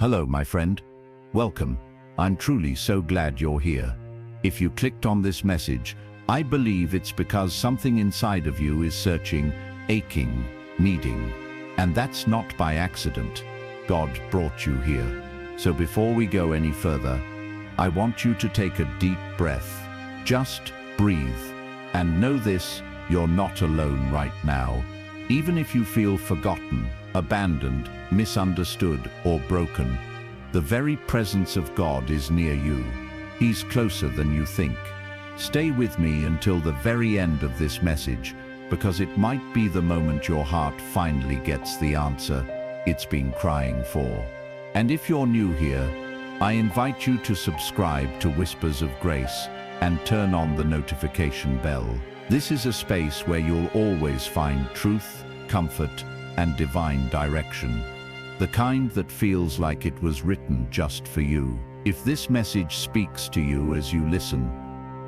Hello, my friend. Welcome. I'm truly so glad you're here. If you clicked on this message, I believe it's because something inside of you is searching, aching, needing. And that's not by accident. God brought you here. So before we go any further, I want you to take a deep breath. Just breathe. And know this, you're not alone right now. Even if you feel forgotten, abandoned, misunderstood, or broken, the very presence of God is near you. He's closer than you think. Stay with me until the very end of this message, because it might be the moment your heart finally gets the answer it's been crying for. And if you're new here, I invite you to subscribe to Whispers of Grace and turn on the notification bell. This is a space where you'll always find truth, comfort, and divine direction. The kind that feels like it was written just for you. If this message speaks to you as you listen,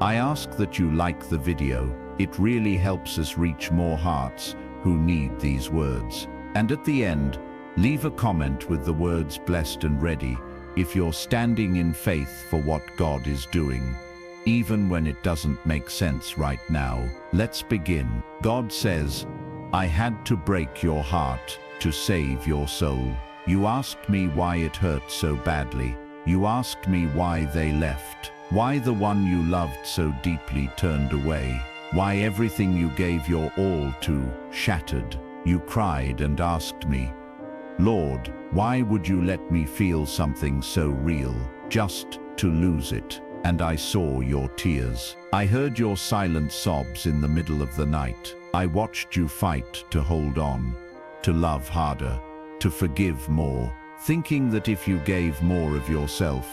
I ask that you like the video. It really helps us reach more hearts who need these words. And at the end, leave a comment with the words "blessed and ready" if you're standing in faith for what God is doing. Even when it doesn't make sense right now. Let's begin. God says, "I had to break your heart to save your soul. You asked me why it hurt so badly. You asked me why they left. Why the one you loved so deeply turned away. Why everything you gave your all to shattered. You cried and asked me, 'Lord, why would you let me feel something so real, just to lose it?' And I saw your tears. I heard your silent sobs in the middle of the night. I watched you fight to hold on, to love harder, to forgive more, thinking that if you gave more of yourself,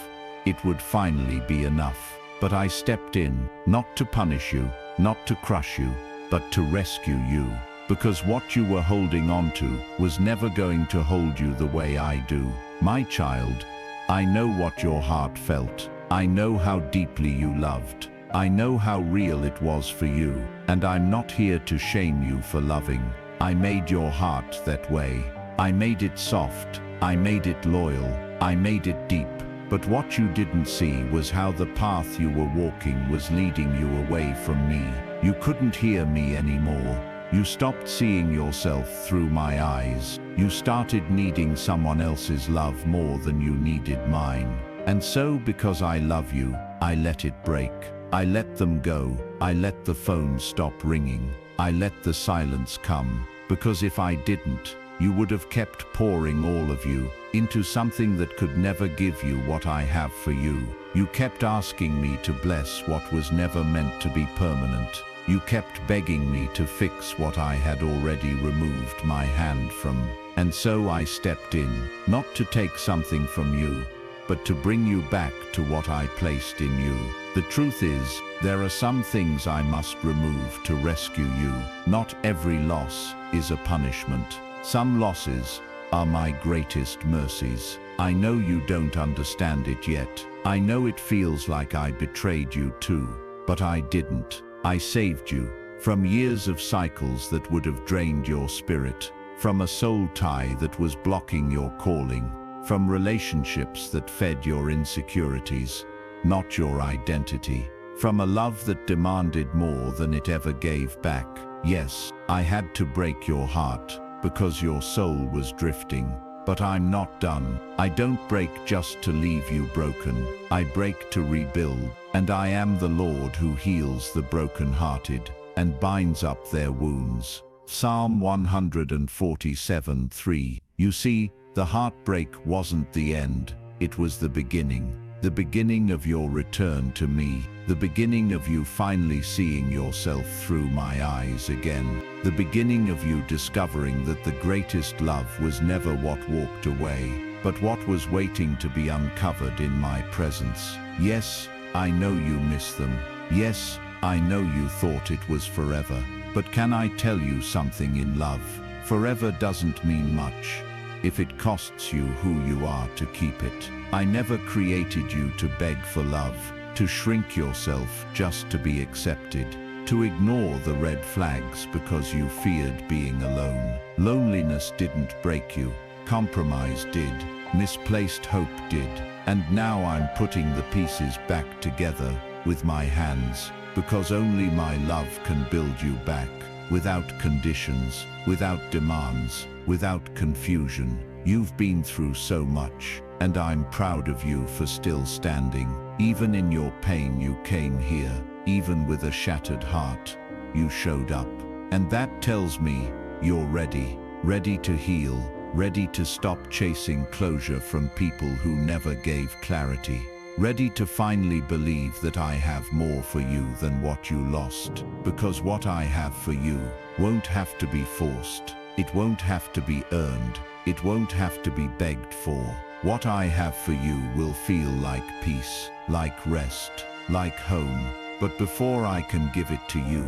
it would finally be enough. But I stepped in, not to punish you, not to crush you, but to rescue you. Because what you were holding on to was never going to hold you the way I do. My child, I know what your heart felt. I know how deeply you loved. I know how real it was for you. And I'm not here to shame you for loving. I made your heart that way. I made it soft. I made it loyal. I made it deep. But what you didn't see was how the path you were walking was leading you away from me. You couldn't hear me anymore. You stopped seeing yourself through my eyes. You started needing someone else's love more than you needed mine. And so, because I love you, I let it break. I let them go. I let the phone stop ringing. I let the silence come. Because if I didn't, you would have kept pouring all of you into something that could never give you what I have for you. You kept asking me to bless what was never meant to be permanent. You kept begging me to fix what I had already removed my hand from. And so I stepped in, not to take something from you, but to bring you back to what I placed in you. The truth is, there are some things I must remove to rescue you. Not every loss is a punishment. Some losses are my greatest mercies. I know you don't understand it yet. I know it feels like I betrayed you too, but I didn't. I saved you from years of cycles that would have drained your spirit, from a soul tie that was blocking your calling, from relationships that fed your insecurities, not your identity, from a love that demanded more than it ever gave back. Yes, I had to break your heart because your soul was drifting. But I'm not done. I don't break just to leave you broken. I break to rebuild. And I am the Lord who heals the brokenhearted and binds up their wounds. Psalm 147:3. You see, the heartbreak wasn't the end. It was the beginning. The beginning of your return to me. The beginning of you finally seeing yourself through my eyes again. The beginning of you discovering that the greatest love was never what walked away, but what was waiting to be uncovered in my presence. Yes, I know you miss them. Yes, I know you thought it was forever. But can I tell you something in love? Forever doesn't mean much if it costs you who you are to keep it. I never created you to beg for love, to shrink yourself just to be accepted, to ignore the red flags because you feared being alone. Loneliness didn't break you. Compromise did. Misplaced hope did. And now I'm putting the pieces back together with my hands, because only my love can build you back, without conditions, without demands, without confusion. You've been through so much, and I'm proud of you for still standing. Even in your pain you came here, even with a shattered heart, you showed up. And that tells me you're ready, ready to heal, ready to stop chasing closure from people who never gave clarity, ready to finally believe that I have more for you than what you lost, because what I have for you won't have to be forced. It won't have to be earned. It won't have to be begged for. What I have for you will feel like peace, like rest, like home. But before I can give it to you,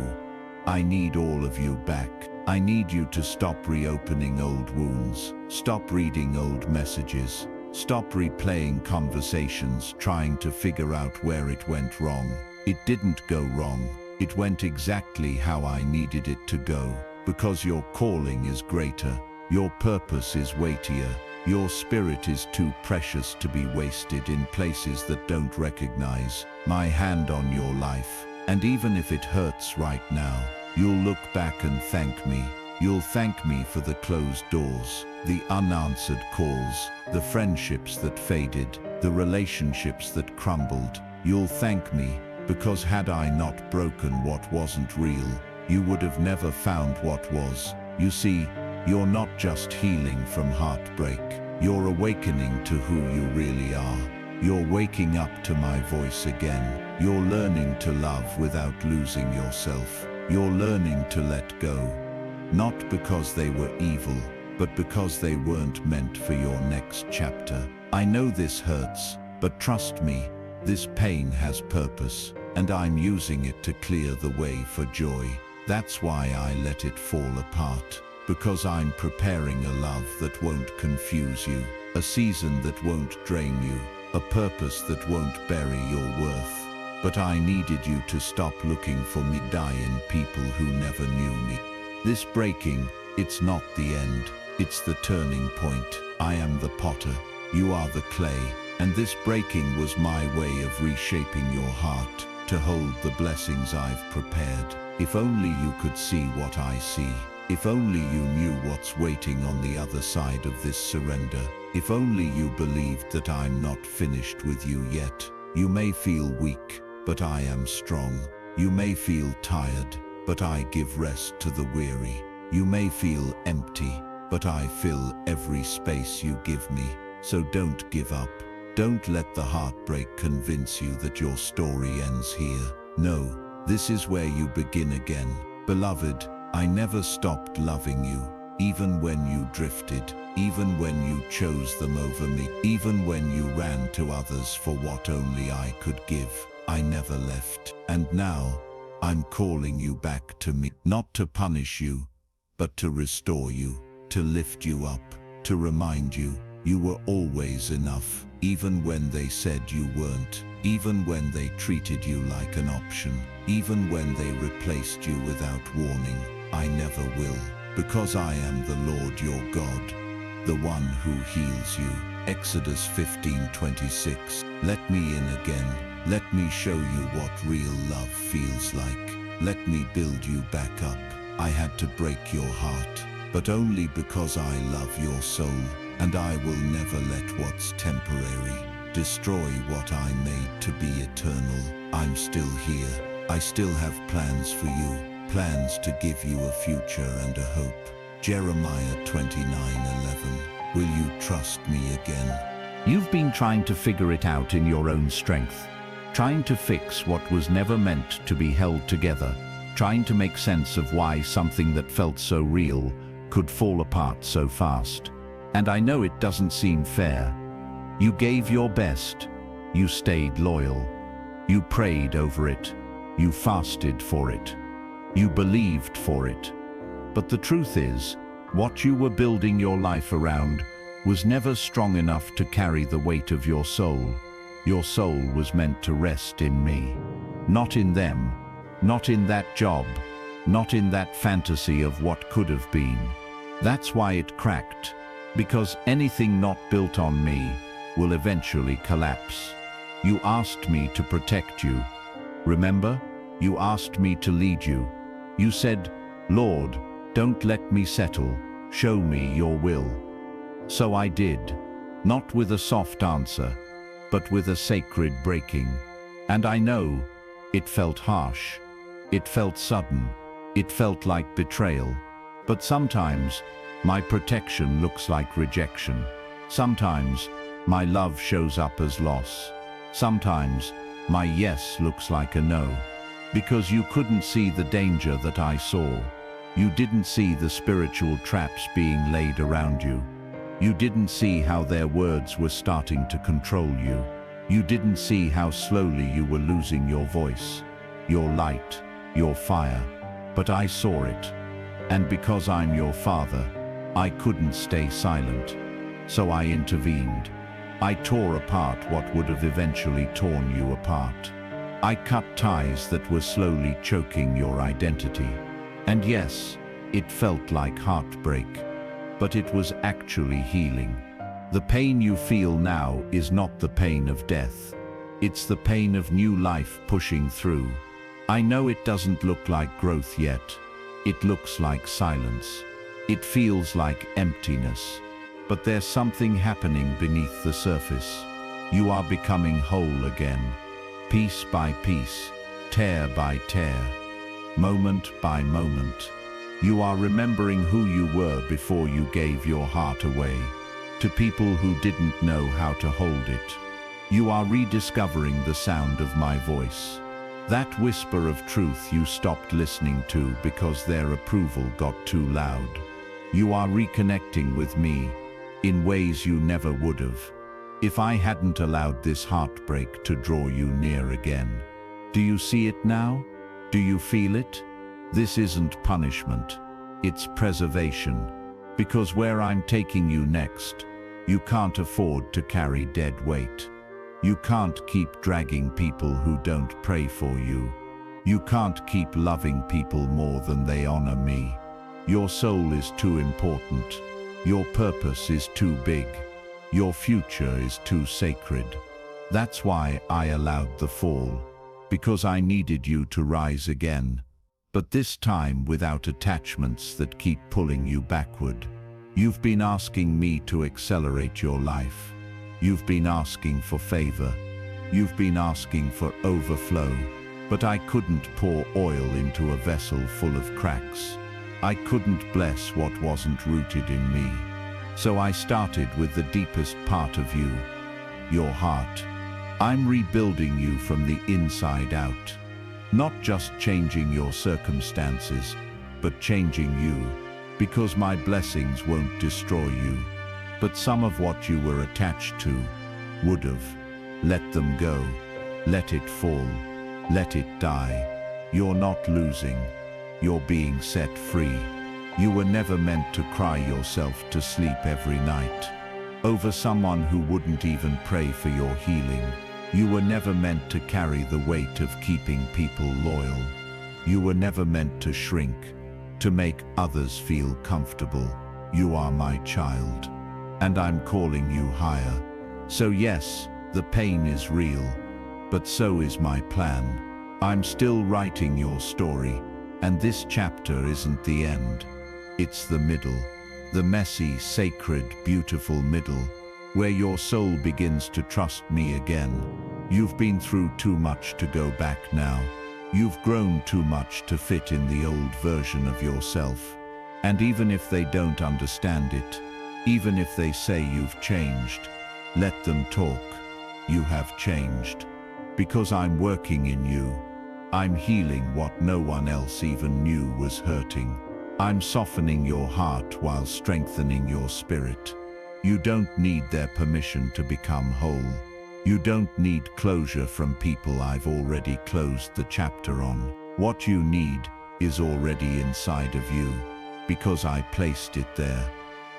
I need all of you back. I need you to stop reopening old wounds, stop reading old messages, stop replaying conversations trying to figure out where it went wrong. It didn't go wrong. It went exactly how I needed it to go, because your calling is greater, your purpose is weightier, your spirit is too precious to be wasted in places that don't recognize my hand on your life. And even if it hurts right now, you'll look back and thank me. You'll thank me for the closed doors, the unanswered calls, the friendships that faded, the relationships that crumbled. You'll thank me, because had I not broken what wasn't real, you would have never found what was. You see, you're not just healing from heartbreak. You're awakening to who you really are. You're waking up to my voice again. You're learning to love without losing yourself. You're learning to let go, not because they were evil, but because they weren't meant for your next chapter. I know this hurts, but trust me, this pain has purpose, and I'm using it to clear the way for joy. That's why I let it fall apart, because I'm preparing a love that won't confuse you, a season that won't drain you, a purpose that won't bury your worth. But I needed you to stop looking for me in people who never knew me. This breaking, it's not the end, it's the turning point. I am the potter, you are the clay, and this breaking was my way of reshaping your heart to hold the blessings I've prepared. If only you could see what I see. If only you knew what's waiting on the other side of this surrender. If only you believed that I'm not finished with you yet. You may feel weak, but I am strong. You may feel tired, but I give rest to the weary. You may feel empty, but I fill every space you give me. So don't give up. Don't let the heartbreak convince you that your story ends here. No, this is where you begin again. Beloved, I never stopped loving you, even when you drifted, even when you chose them over me, even when you ran to others for what only I could give. I never left. And now, I'm calling you back to me, not to punish you, but to restore you, to lift you up, to remind you, you were always enough, even when they said you weren't, even when they treated you like an option, even when they replaced you without warning. I never will, because I am the Lord your God, the one who heals you. Exodus 15:26. Let me in again. Let me show you what real love feels like. Let me build you back up. I had to break your heart, but only because I love your soul, and I will never let what's temporary destroy what I made to be eternal. I'm still here. I still have plans for you, plans to give you a future and a hope. Jeremiah 29:11. Will you trust me again? You've been trying to figure it out in your own strength, trying to fix what was never meant to be held together, trying to make sense of why something that felt so real could fall apart so fast. And I know it doesn't seem fair. You gave your best. You stayed loyal. You prayed over it. You fasted for it. You believed for it. But the truth is, what you were building your life around was never strong enough to carry the weight of your soul. Your soul was meant to rest in me, not in them, not in that job, not in that fantasy of what could have been. That's why it cracked. Because anything not built on me will eventually collapse. You asked me to protect you. Remember? You asked me to lead you. You said, "Lord, don't let me settle. Show me your will." So I did, not with a soft answer, but with a sacred breaking. And I know, it felt harsh. It felt sudden. It felt like betrayal. But sometimes, my protection looks like rejection. Sometimes, my love shows up as loss. Sometimes, my yes looks like a no. Because you couldn't see the danger that I saw. You didn't see the spiritual traps being laid around you. You didn't see how their words were starting to control you. You didn't see how slowly you were losing your voice, your light, your fire. But I saw it. And because I'm your father, I couldn't stay silent. So I intervened. I tore apart what would have eventually torn you apart. I cut ties that were slowly choking your identity. And yes, it felt like heartbreak, but it was actually healing. The pain you feel now is not the pain of death. It's the pain of new life pushing through. I know it doesn't look like growth yet. It looks like silence. It feels like emptiness. But there's something happening beneath the surface. You are becoming whole again. Piece by piece, tear by tear, moment by moment. You are remembering who you were before you gave your heart away, to people who didn't know how to hold it. You are rediscovering the sound of my voice. That whisper of truth you stopped listening to because their approval got too loud. You are reconnecting with me in ways you never would have if I hadn't allowed this heartbreak to draw you near again. Do you see it now? Do you feel it? This isn't punishment, it's preservation. Because where I'm taking you next, you can't afford to carry dead weight. You can't keep dragging people who don't pray for you. You can't keep loving people more than they honor me. Your soul is too important. Your purpose is too big. Your future is too sacred. That's why I allowed the fall, because I needed you to rise again. But this time without attachments that keep pulling you backward. You've been asking me to accelerate your life. You've been asking for favor. You've been asking for overflow. But I couldn't pour oil into a vessel full of cracks. I couldn't bless what wasn't rooted in me. So I started with the deepest part of you, your heart. I'm rebuilding you from the inside out. Not just changing your circumstances, but changing you. Because my blessings won't destroy you. But some of what you were attached to would have. Let them go. Let it fall. Let it die. You're not losing. You're being set free. You were never meant to cry yourself to sleep every night over someone who wouldn't even pray for your healing. You were never meant to carry the weight of keeping people loyal. You were never meant to shrink, to make others feel comfortable. You are my child, and I'm calling you higher. So yes, the pain is real, but so is my plan. I'm still writing your story, and this chapter isn't the end. It's the middle, the messy, sacred, beautiful middle, where your soul begins to trust me again. You've been through too much to go back now. You've grown too much to fit in the old version of yourself. And even if they don't understand it, even if they say you've changed, let them talk. You have changed. Because I'm working in you. I'm healing what no one else even knew was hurting. I'm softening your heart while strengthening your spirit. You don't need their permission to become whole. You don't need closure from people I've already closed the chapter on. What you need is already inside of you, because I placed it there.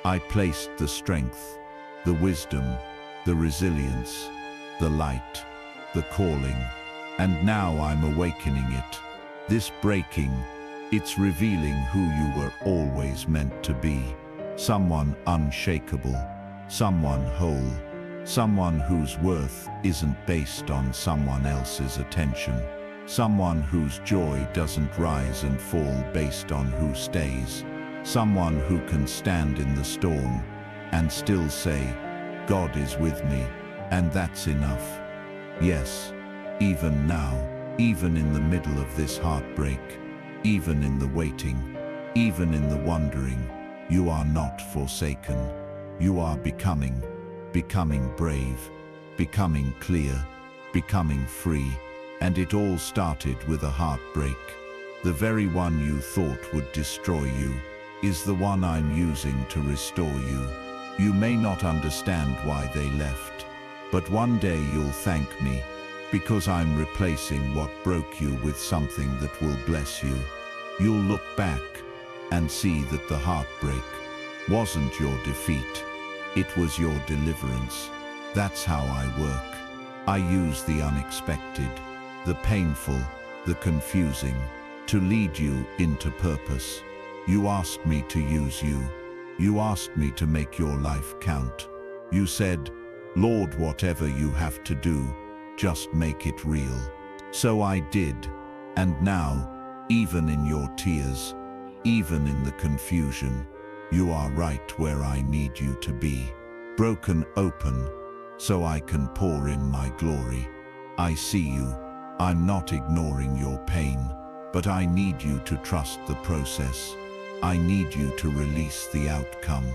I placed the strength, the wisdom, the resilience, the light, the calling, and now I'm awakening it. This breaking, it's revealing who you were always meant to be. someone unshakable, someone whole, someone whose worth isn't based on someone else's attention, someone whose joy doesn't rise and fall based on who stays, someone who can stand in the storm and still say, God is with me, and that's enough. Yes, even now, even in the middle of this heartbreak, even in the waiting, even in the wondering, you are not forsaken. You are becoming brave, becoming clear, becoming free. And it all started with a heartbreak. The very one you thought would destroy you is the one I'm using to restore you. You may not understand why they left, but one day you'll thank me, because I'm replacing what broke you with something that will bless you. You'll look back and see that the heartbreak wasn't your defeat. It was your deliverance. That's how I work. I use the unexpected, the painful, the confusing, to lead you into purpose. You asked me to use you. You asked me to make your life count. You said, Lord, whatever you have to do, just make it real. So I did. And now, even in your tears, even in the confusion, you are right where I need you to be. Broken open, so I can pour in my glory. I see you. I'm not ignoring your pain, but I need you to trust the process. I need you to release the outcome.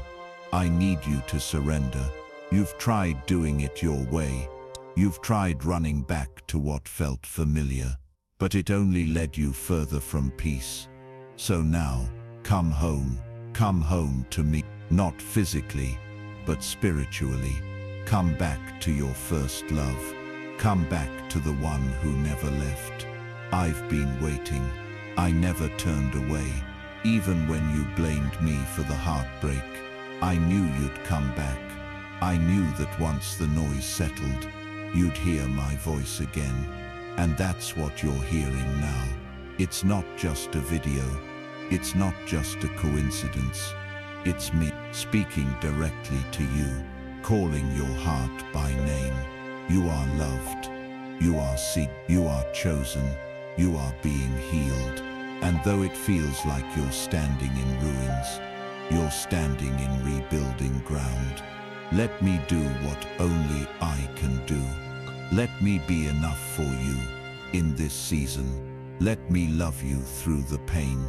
I need you to surrender. You've tried doing it your way. You've tried running back to what felt familiar, but it only led you further from peace. So now, come home to me, not physically, but spiritually. Come back to your first love. Come back to the one who never left. I've been waiting. I never turned away. Even when you blamed me for the heartbreak, I knew you'd come back. I knew that once the noise settled, you'd hear my voice again. And that's what you're hearing now. It's not just a video. It's not just a coincidence. It's me speaking directly to you, calling your heart by name. You are loved. You are seen. You are chosen. You are being healed. And though it feels like you're standing in ruins, you're standing in rebuilding ground. Let me do what only I can do. Let me be enough for you in this season. Let me love you through the pain.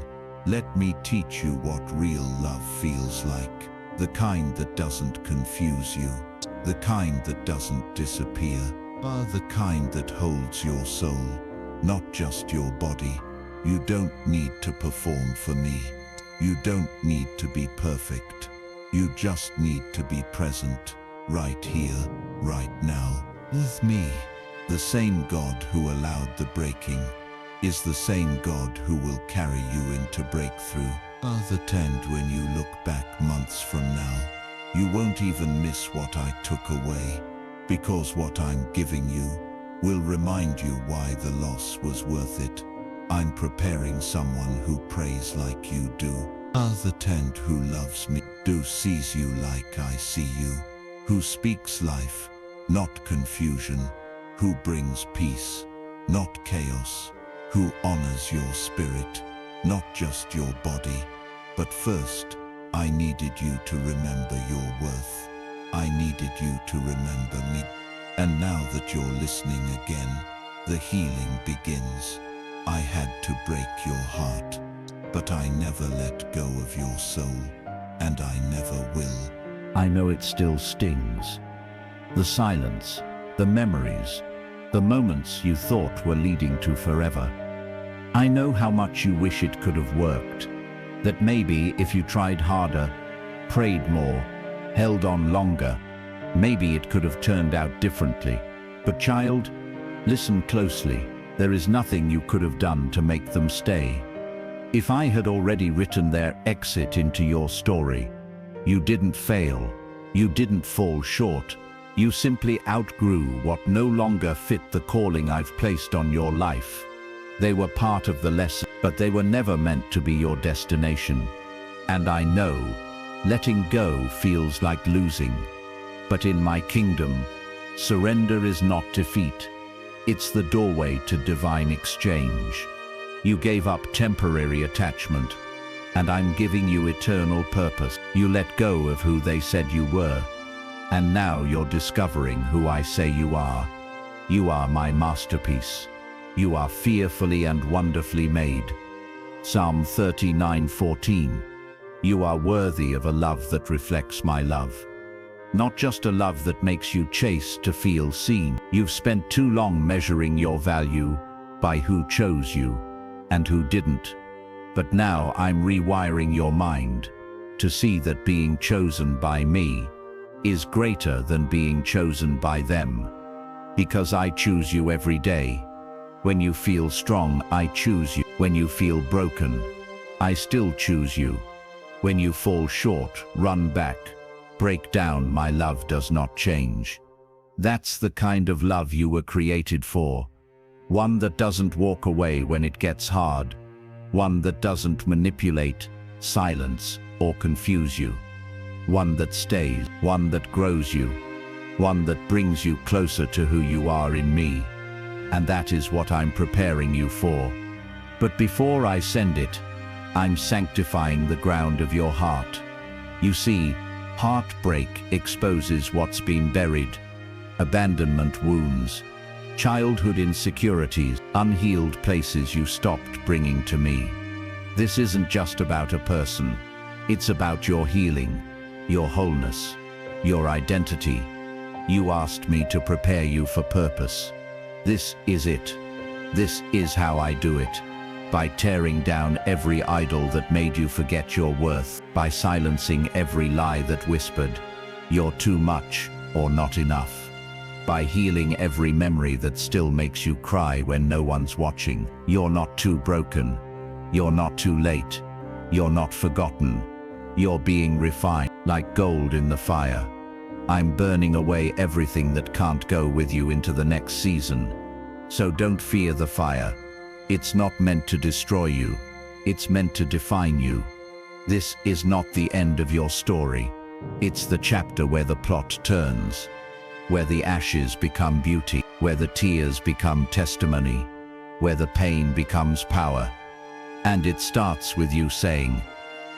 Let me teach you what real love feels like. The kind that doesn't confuse you. The kind that doesn't disappear. The kind that holds your soul, not just your body. You don't need to perform for me. You don't need to be perfect. You just need to be present, right here, right now, with me. The same God who allowed the breaking is the same God who will carry you into breakthrough. The tent when you look back months from now, you won't even miss what I took away, because what I'm giving you will remind you why the loss was worth it. I'm preparing someone who prays like you do. The tent who loves me, who sees you like I see you, who speaks life, not confusion, who brings peace, not chaos, who honors your spirit, not just your body. But first, I needed you to remember your worth. I needed you to remember me. And now that you're listening again, the healing begins. I had to break your heart, but I never let go of your soul, and I never will. I know it still stings. The silence, the memories, the moments you thought were leading to forever. I know how much you wish it could have worked, that maybe if you tried harder, prayed more, held on longer, maybe it could have turned out differently. But child, listen closely. There is nothing you could have done to make them stay. If I had already written their exit into your story, you didn't fail. You didn't fall short. You simply outgrew what no longer fit the calling I've placed on your life. They were part of the lesson, but they were never meant to be your destination. And I know Letting go feels like losing. But in my kingdom, surrender is not defeat. It's the doorway to divine exchange. You gave up temporary attachment, and I'm giving you eternal purpose. You let go of who they said you were, and now you're discovering who I say you are. You are my masterpiece. You are fearfully and wonderfully made. Psalm 39:14. You are worthy of a love that reflects my love. Not just a love that makes you chase to feel seen. You've spent too long measuring your value by who chose you and who didn't. But now I'm rewiring your mind to see that being chosen by me is greater than being chosen by them. Because I choose you every day. When you feel strong, I choose you. When you feel broken, I still choose you. When you fall short, run back. Break down, my love does not change. That's the kind of love you were created for. One that doesn't walk away when it gets hard. One that doesn't manipulate, silence, or confuse you. One that stays, one that grows you. One that brings you closer to who you are in me. And that is what I'm preparing you for. But before I send it, I'm sanctifying the ground of your heart. You see, heartbreak exposes what's been buried. Abandonment wounds, childhood insecurities, unhealed places you stopped bringing to me. This isn't just about a person. It's about your healing, your wholeness, your identity. You asked me to prepare you for purpose. This is it. This is how I do it. By tearing down every idol that made you forget your worth, by silencing every lie that whispered, you're too much or not enough, by healing every memory that still makes you cry when no one's watching. You're not too broken, you're not too late, you're not forgotten, you're being refined like gold in the fire. I'm burning away everything that can't go with you into the next season. So don't fear the fire. It's not meant to destroy you. It's meant to define you. This is not the end of your story. It's the chapter where the plot turns, where the ashes become beauty, where the tears become testimony, where the pain becomes power. And it starts with you saying,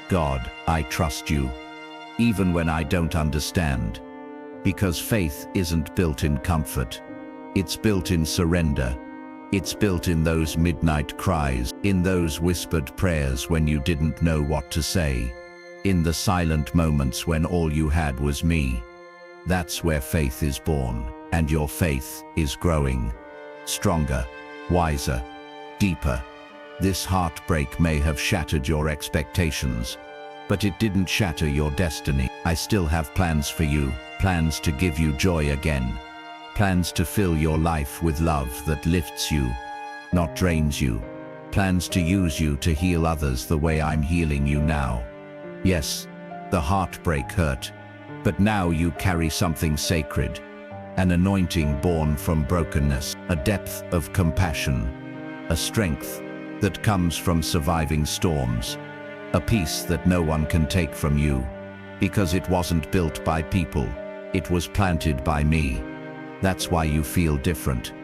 God, I trust you, even when I don't understand. Because faith isn't built in comfort. It's built in surrender. It's built in those midnight cries, in those whispered prayers when you didn't know what to say, in the silent moments when all you had was me. That's where faith is born, and your faith is growing. Stronger, wiser, deeper. This heartbreak may have shattered your expectations, but it didn't shatter your destiny. I still have plans for you, plans to give you joy again. Plans to fill your life with love that lifts you, not drains you. Plans to use you to heal others the way I'm healing you now. Yes, the heartbreak hurt, but now you carry something sacred, an anointing born from brokenness, a depth of compassion, a strength that comes from surviving storms, a peace that no one can take from you, because it wasn't built by people, it was planted by me. That's why you feel different.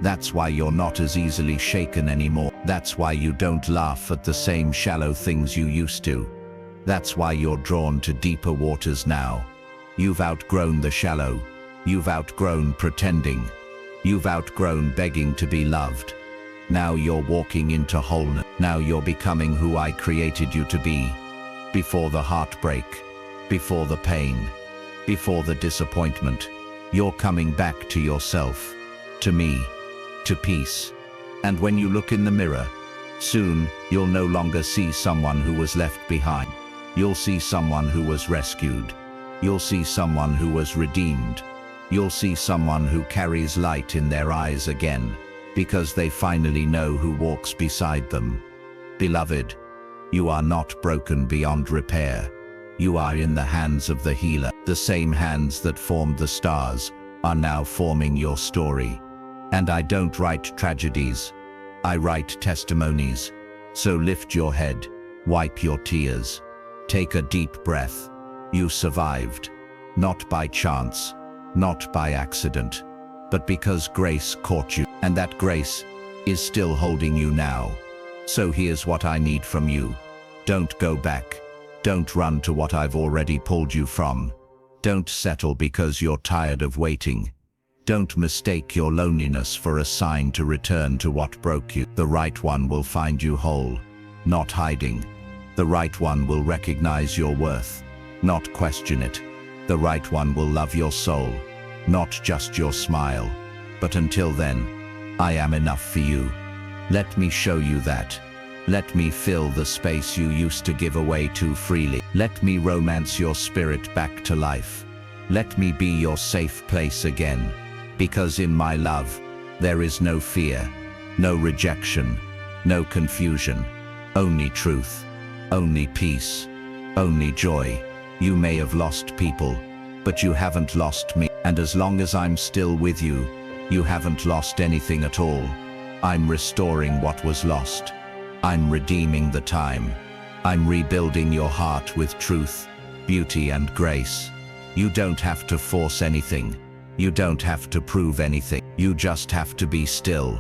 That's why you're not as easily shaken anymore. That's why you don't laugh at the same shallow things you used to. That's why you're drawn to deeper waters now. You've outgrown the shallow. You've outgrown pretending. You've outgrown begging to be loved. Now you're walking into wholeness. Now you're becoming who I created you to be. Before the heartbreak, before the pain, before the disappointment. You're coming back to yourself, to me, to peace. And when you look in the mirror, soon you'll no longer see someone who was left behind. You'll see someone who was rescued. You'll see someone who was redeemed. You'll see someone who carries light in their eyes again, because they finally know who walks beside them. Beloved, you are not broken beyond repair. You are in the hands of the healer. The same hands that formed the stars are now forming your story. And I don't write tragedies. I write testimonies. So lift your head, wipe your tears, take a deep breath, You survived, not by chance, not by accident, but because grace caught you, and that grace is still holding you now. So here's what I need from you. Don't go back. Don't run to what I've already pulled you from. Don't settle because you're tired of waiting. Don't mistake your loneliness for a sign to return to what broke you. The right one will find you whole, not hiding. The right one will recognize your worth, not question it. The right one will love your soul, not just your smile. But until then, I am enough for you. Let me show you that. Let me fill the space you used to give away too freely. Let me romance your spirit back to life. Let me be your safe place again. Because in my love, there is no fear, no rejection, no confusion, only truth, only peace, only joy. You may have lost people, but you haven't lost me. And as long as I'm still with you, you haven't lost anything at all. I'm restoring what was lost. I'm redeeming the time. I'm rebuilding your heart with truth, beauty, and grace. You don't have to force anything. You don't have to prove anything. You just have to be still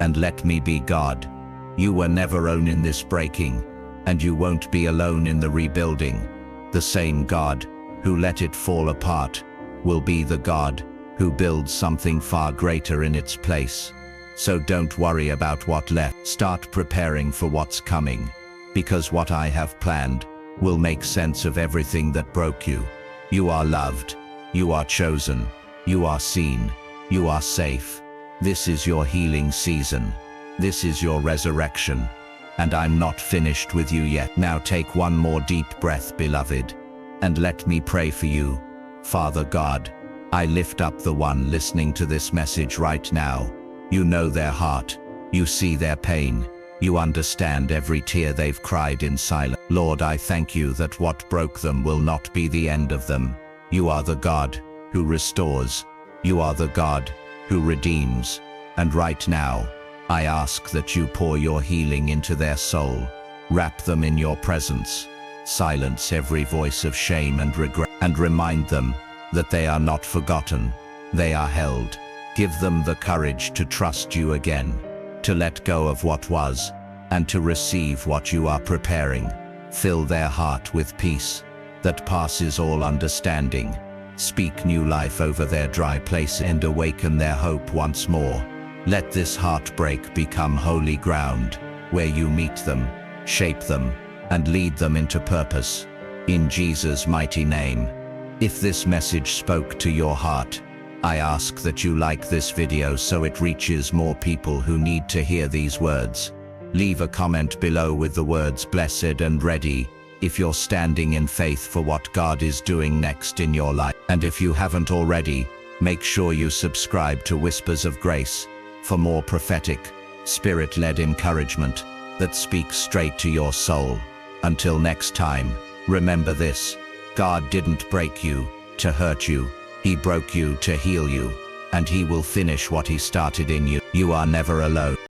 and let me be God. You were never alone in this breaking, and you won't be alone in the rebuilding. The same God who let it fall apart will be the God who builds something far greater in its place. So don't worry about what left. Start preparing for what's coming, because what I have planned will make sense of everything that broke you. You are loved. You are chosen. You are seen. You are safe. This is your healing season. This is your resurrection. And I'm not finished with you yet. Now take one more deep breath, beloved, and let me pray for you. Father God, I lift up the one listening to this message right now. You know their heart. You see their pain. You understand every tear they've cried in silence. Lord, I thank you that what broke them will not be the end of them. You are the God who restores. You are the God who redeems. And right now, I ask that you pour your healing into their soul. Wrap them in your presence. Silence every voice of shame and regret, and remind them that they are not forgotten. They are held. Give them the courage to trust you again, to let go of what was, and to receive what you are preparing. Fill their heart with peace that passes all understanding. Speak new life over their dry place and awaken their hope once more. Let this heartbreak become holy ground, where you meet them, shape them, and lead them into purpose. In Jesus' mighty name. If this message spoke to your heart, I ask that you like this video so it reaches more people who need to hear these words. Leave a comment below with the words "blessed" and "ready" if you're standing in faith for what God is doing next in your life. And if you haven't already, make sure you subscribe to Whispers of Grace for more prophetic, spirit-led encouragement that speaks straight to your soul. Until next time, remember this: God didn't break you to hurt you. He broke you to heal you, and He will finish what He started in you. You are never alone.